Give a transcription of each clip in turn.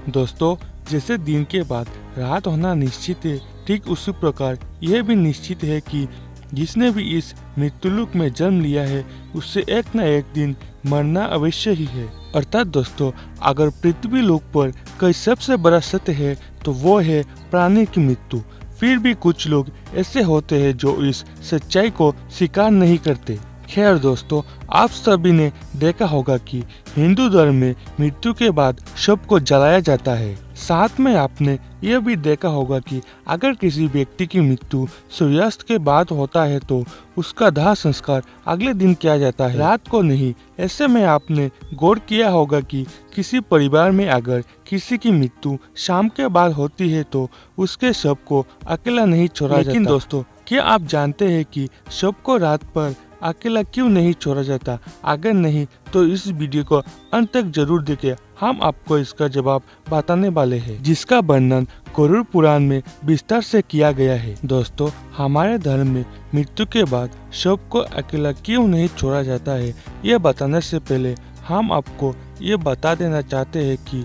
दोस्तों, जैसे दिन के बाद रात होना निश्चित है, ठीक उसी प्रकार यह भी निश्चित है कि जिसने भी इस मृत्युलोक में जन्म लिया है उससे एक न एक दिन मरना अवश्य ही है। अर्थात दोस्तों, अगर पृथ्वी लोक पर कोई सबसे बड़ा सत्य है तो वो है प्राणी की मृत्यु। फिर भी कुछ लोग ऐसे होते हैं जो इस सच्चाई को स्वीकार नहीं करते। खैर दोस्तों, आप सभी ने देखा होगा कि हिंदू धर्म में मृत्यु के बाद शव को जलाया जाता है। साथ में आपने यह भी देखा होगा कि अगर किसी व्यक्ति की मृत्यु सूर्यास्त के बाद होता है तो उसका दाह संस्कार अगले दिन किया जाता है, रात को नहीं। ऐसे में आपने गौर किया होगा कि किसी परिवार में अगर किसी की मृत्यु शाम के बाद होती है तो उसके शव को अकेला नहीं छोड़ा जाता। लेकिन दोस्तों, क्या आप जानते हैं कि शव को रात पर अकेला क्यों नहीं छोड़ा जाता? अगर नहीं तो इस वीडियो को अंत तक जरूर देखें, हम आपको इसका जवाब बताने वाले हैं, जिसका वर्णन गरुड़ पुराण में विस्तार से किया गया है। दोस्तों, हमारे धर्म में मृत्यु के बाद शव को अकेला क्यों नहीं छोड़ा जाता है, यह बताने से पहले हम आपको ये बता देना चाहते हैं कि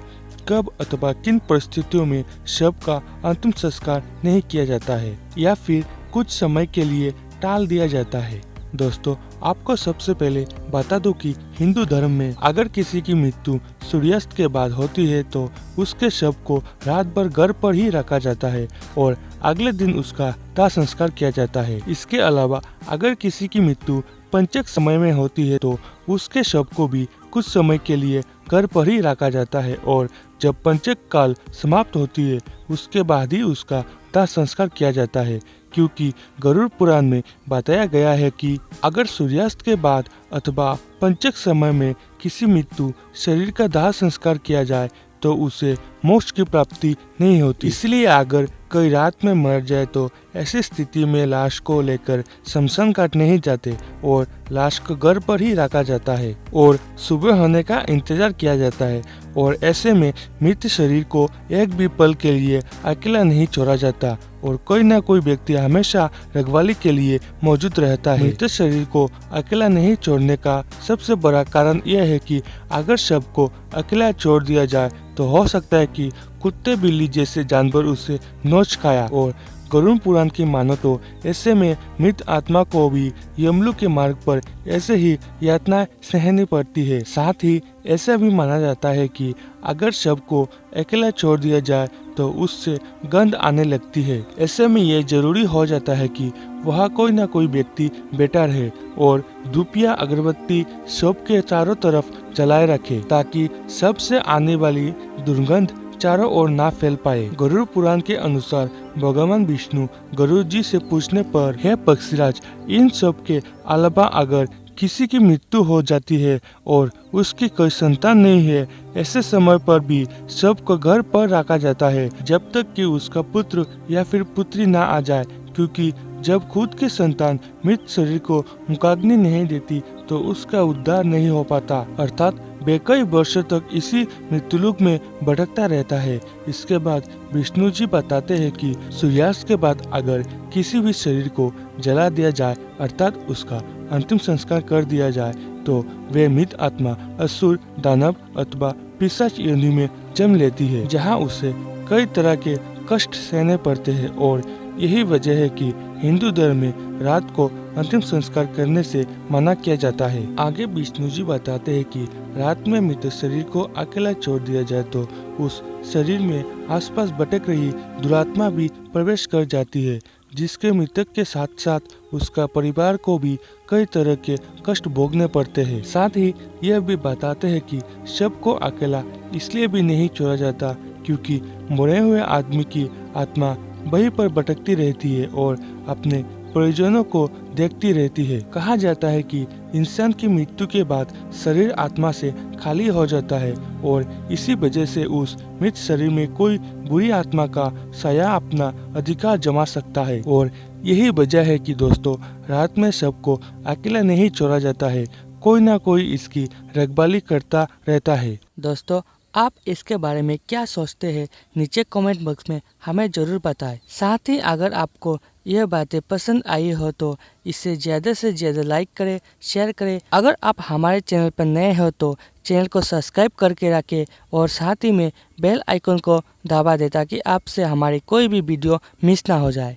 कब अथवा किन परिस्थितियों में शव का अंतिम संस्कार नहीं किया जाता है या फिर कुछ समय के लिए टाल दिया जाता है। दोस्तों, आपको सबसे पहले बता दूं कि हिंदू धर्म में अगर किसी की मृत्यु सूर्यास्त के बाद होती है तो उसके शव को रात भर घर पर ही रखा जाता है और अगले दिन उसका दाह संस्कार किया जाता है। इसके अलावा अगर किसी की मृत्यु पंचक समय में होती है तो उसके शव को भी कुछ समय के लिए घर पर ही रखा जाता है और जब पंचक काल समाप्त होती है उसके बाद ही उसका दाह संस्कार किया जाता है, क्योंकि गरुड़ पुराण में बताया गया है कि अगर सूर्यास्त के बाद अथवा पंचक समय में किसी मृत्यु शरीर का दाह संस्कार किया जाए तो उसे मोक्ष की प्राप्ति नहीं होती। इसलिए अगर कोई रात में मर जाए तो ऐसी स्थिति में लाश को लेकर शमशान घाट नहीं जाते और लाश को घर पर ही रखा जाता है और सुबह होने का इंतजार किया जाता है। और ऐसे में मृत शरीर को एक भी पल के लिए अकेला नहीं छोड़ा जाता और कोई न कोई व्यक्ति हमेशा रखवाली के लिए मौजूद रहता है। मृत शरीर को अकेला नहीं छोड़ने का सबसे बड़ा कारण यह है कि अगर शव को अकेला छोड़ दिया जाए तो हो सकता है कि कुत्ते बिल्ली जैसे जानवर उसे नोच खाया। और गरुड़ पुराण की मानो तो ऐसे में मृत आत्मा को भी यमलोक के मार्ग पर ऐसे ही यातनाएं सहनी पड़ती है। साथ ही ऐसा भी माना जाता है कि अगर शव को अकेला छोड़ दिया जाए तो उससे गंध आने लगती है। ऐसे में ये जरूरी हो जाता है कि वहाँ कोई ना कोई व्यक्ति बैठा रहे और धूप या अगरबत्ती शव के चारों तरफ जलाए रखे ताकि शव से आने वाली दुर्गंध चारों ओर ना फैल पाए। गरुड़ पुराण के अनुसार भगवान विष्णु गरुड़ जी से पूछने पर, हे पक्षीराज, इन सब के अलावा अगर किसी की मृत्यु हो जाती है और उसकी कोई संतान नहीं है, ऐसे समय पर भी शव को घर पर रखा जाता है जब तक कि उसका पुत्र या फिर पुत्री ना आ जाए, क्योंकि जब खुद की संतान मृत शरीर को मुखाग्नि नहीं देती तो उसका उद्धार नहीं हो पाता। अर्थात वे कई वर्षों तक इसी मृत्युलोक में भटकता रहता है। इसके बाद विष्णु जी बताते हैं कि सूर्यास्त के बाद अगर किसी भी शरीर को जला दिया जाए अर्थात उसका अंतिम संस्कार कर दिया जाए तो वे मृत आत्मा असुर, दानव अथवा पिशाच योनि में जन्म लेती है, जहाँ उसे कई तरह के कष्ट सहने पड़ते हैं। और यही वजह है कि हिंदू धर्म में रात को अंतिम संस्कार करने से मना किया जाता है। आगे विष्णु जी बताते हैं कि रात में मृत शरीर को अकेला छोड़ दिया जाए तो उस शरीर में आसपास भटक रही दुरात्मा भी प्रवेश कर जाती है, जिसके मृतक के साथ साथ उसका परिवार को भी कई तरह के कष्ट भोगने पड़ते हैं। साथ ही यह भी बताते हैं कि शव को अकेला इसलिए भी नहीं छोड़ा जाता क्योंकि मरे हुए आदमी की आत्मा वहीं पर भटकती रहती है और अपने परिजनों को देखती रहती है। कहा जाता है कि इंसान की मृत्यु के बाद शरीर आत्मा से खाली हो जाता है और इसी वजह से उस मृत शरीर में कोई बुरी आत्मा का साया अपना अधिकार जमा सकता है। और यही वजह है कि दोस्तों, रात में शव को अकेला नहीं छोड़ा जाता है, कोई ना कोई इसकी रखवाली करता रहता है। दोस्तों, आप इसके बारे में क्या सोचते हैं नीचे कमेंट बॉक्स में हमें ज़रूर बताएं। साथ ही अगर आपको यह बातें पसंद आई हो तो इसे ज़्यादा से ज़्यादा लाइक करें, शेयर करें। अगर आप हमारे चैनल पर नए हो तो चैनल को सब्सक्राइब करके रखें और साथ ही में बेल आइकन को दबा दें ताकि आपसे हमारी कोई भी वीडियो मिस ना हो जाए।